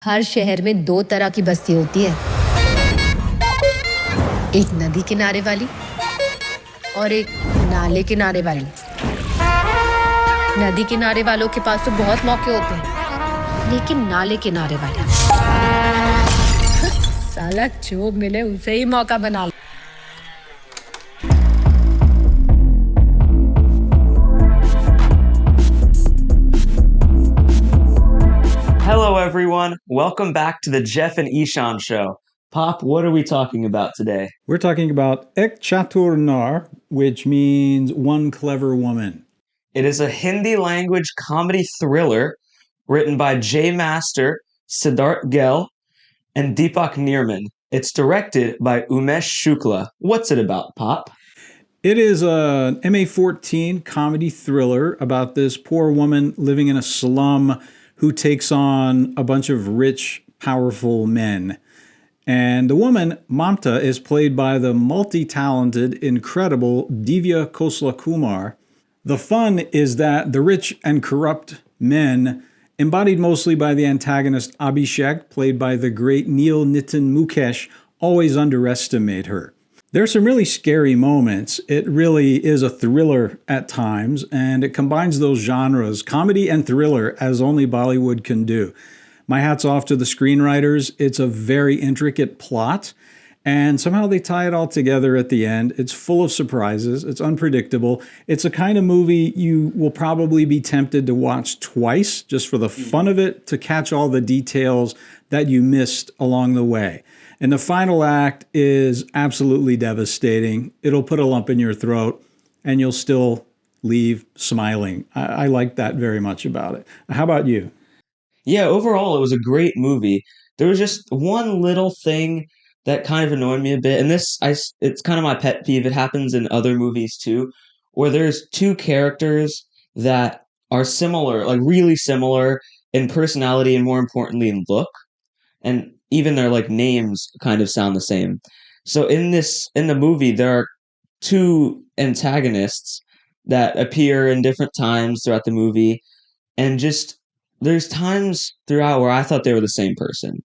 हर शहर में दो तरह की बस्ती होती है, एक नदी किनारे वाली और एक नाले किनारे वाली। नदी किनारे वालों के पास तो बहुत मौके होते हैं, लेकिन नाले किनारे वाले साला जो मिले उसे ही मौका बना ले। Hello, everyone. Welcome back to the Jeff and Ishan show. Pop, what are we talking about today? We're talking about Ek Chatur Naar, which means one clever woman. It is a Hindi language comedy thriller written by Jay Master, Siddharth Gill, and Deepak Nirman. It's directed by Umesh Shukla. What's it about, Pop? It is an MA-14 comedy thriller about this poor woman living in a slum who takes on a bunch of rich, powerful men. And the woman, Mamta, is played by the multi-talented, incredible Divya Khosla Kumar. The fun is that the rich and corrupt men, embodied mostly by the antagonist Abhishek, played by the great Neil Nitin Mukesh, always underestimate her. There are some really scary moments. It really is a thriller at times, and it combines those genres, comedy and thriller, as only Bollywood can do. My hat's off to the screenwriters. It's a very intricate plot, and somehow they tie it all together at the end. It's full of surprises. It's unpredictable. It's a kind of movie you will probably be tempted to watch twice, just for the fun of it, to catch all the details that you missed along the way. And the final act is absolutely devastating. It'll put a lump in your throat, and you'll still leave smiling. I like that very much about it. How about you? Yeah, overall, it was a great movie. There was just one little thing that kind of annoyed me a bit, and it's kind of my pet peeve. It happens in other movies too, where there's two characters that are similar, like really similar in personality and more importantly in look. And even their like names kind of sound the same. So in the movie there are two antagonists that appear in different times throughout the movie, and just there's times throughout where I thought they were the same person.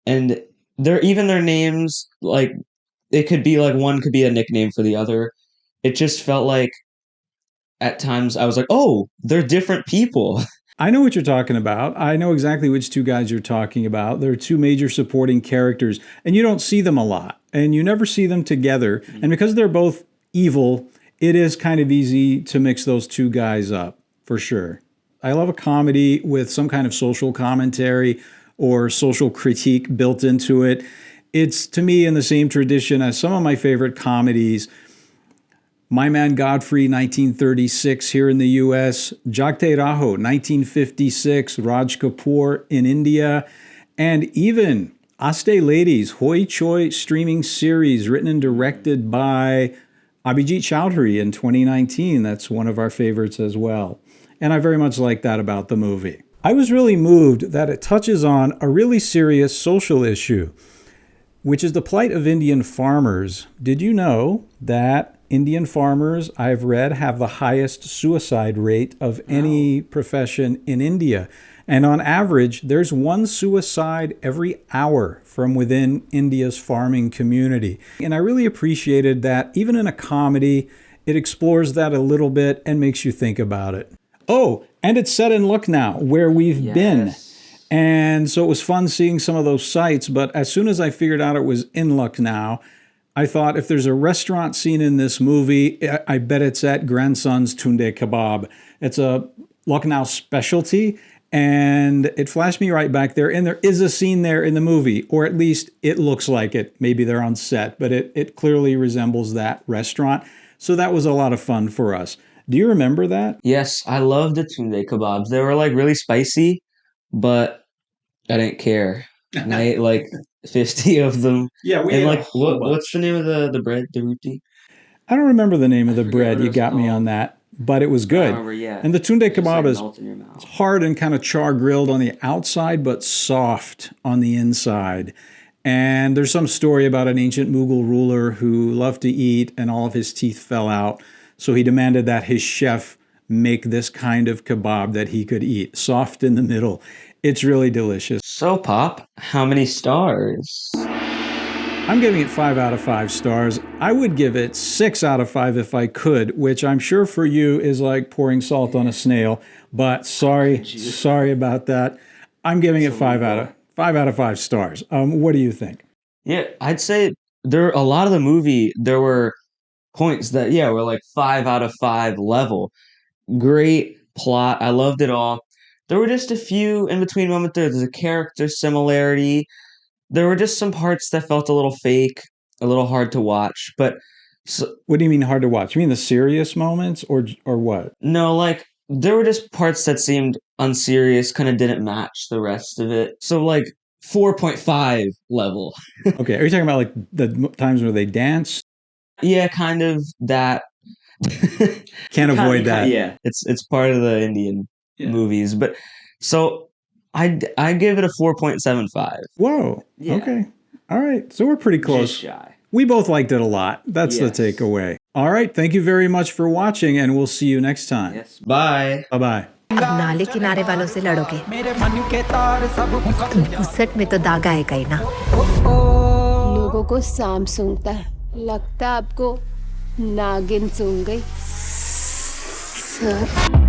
And their names, like, it could be like one could be a nickname for the other. It just felt like at times I was like, "Oh, they're different people." I know what you're talking about. I know exactly which two guys you're talking about. They're two major supporting characters, and you don't see them a lot, and you never see them together. And because they're both evil, it is kind of easy to mix those two guys up, for sure. I love a comedy with some kind of social commentary or social critique built into it. It's, to me, in the same tradition as some of my favorite comedies. My Man Godfrey, 1936, here in the US. Jagte Raho, 1956, Raj Kapoor in India. And even Aste Ladies, Hoi Choi streaming series, written and directed by Abhijit Chowdhury in 2019. That's one of our favorites as well. And I very much like that about the movie. I was really moved that it touches on a really serious social issue, which is the plight of Indian farmers. Did you know that Indian farmers, I've read, have the highest suicide rate of any profession in India? And on average, there's one suicide every hour from within India's farming community. And I really appreciated that even in a comedy, it explores that a little bit and makes you think about it. Oh, and it's set in Lucknow, where we've been. And so it was fun seeing some of those sites, but as soon as I figured out it was in Lucknow, I thought if there's a restaurant scene in this movie, I bet it's at Grandson's Tunde Kebab. It's a Lucknow specialty, and it flashed me right back there, and there is a scene there in the movie, or at least it looks like it. Maybe they're on set, but it clearly resembles that restaurant. So that was a lot of fun for us. Do you remember that? Yes, I love the tunde kebabs. They were like really spicy, but I didn't care. And I ate like 50 of them. Yeah, we And ate like a whole bunch. what's the name of the bread, the roti? I don't remember the name of the forget bread. what it You was got me called. on that, but it was good. remember, yeah. And the tunde It just, kebab like, is melts in your mouth. hard and kind of char grilled on the outside, but soft on the inside. And there's some story about an ancient Mughal ruler who loved to eat and all of his teeth fell out. So he demanded that his chef make this kind of kebab that he could eat, soft in the middle. It's really delicious. So, Pop, how many stars? I'm giving it 5 out of 5 stars. I would give it 6 out of 5 if I could, which I'm sure for you is like pouring salt on a snail. But sorry about that. I'm giving it 5 out of 5 stars. What do you think? Yeah, I'd say a lot of the movie, there were points that, yeah, were like 5 out of 5 level. Great plot. I loved it all. There were just a few in between moments. There's a character similarity. There were just some parts that felt a little fake, a little hard to watch. But What do you mean hard to watch? You mean the serious moments or what? no, like there were just parts that seemed unserious, kind of didn't match the rest of it. So like 4.5 level. Okay, are you talking about like the times where they dance? Yeah, kind of that. Can't avoid that. Yeah, it's part of the Indian movies, but so I give it a 4.75. Whoa. Yeah. Okay. All right. So we're pretty close. Just shy. We both liked it a lot. That's the takeaway. All right. Thank you very much for watching, and we'll see you next time. Yes. Bye. Bye-bye. अब नाले किनारे वालों से लड़ोगे तुम घुसट में तो दागा है कहीं ना लोगों को सांप सूंघता है लगता है आपको नागिन सूंघ गई सर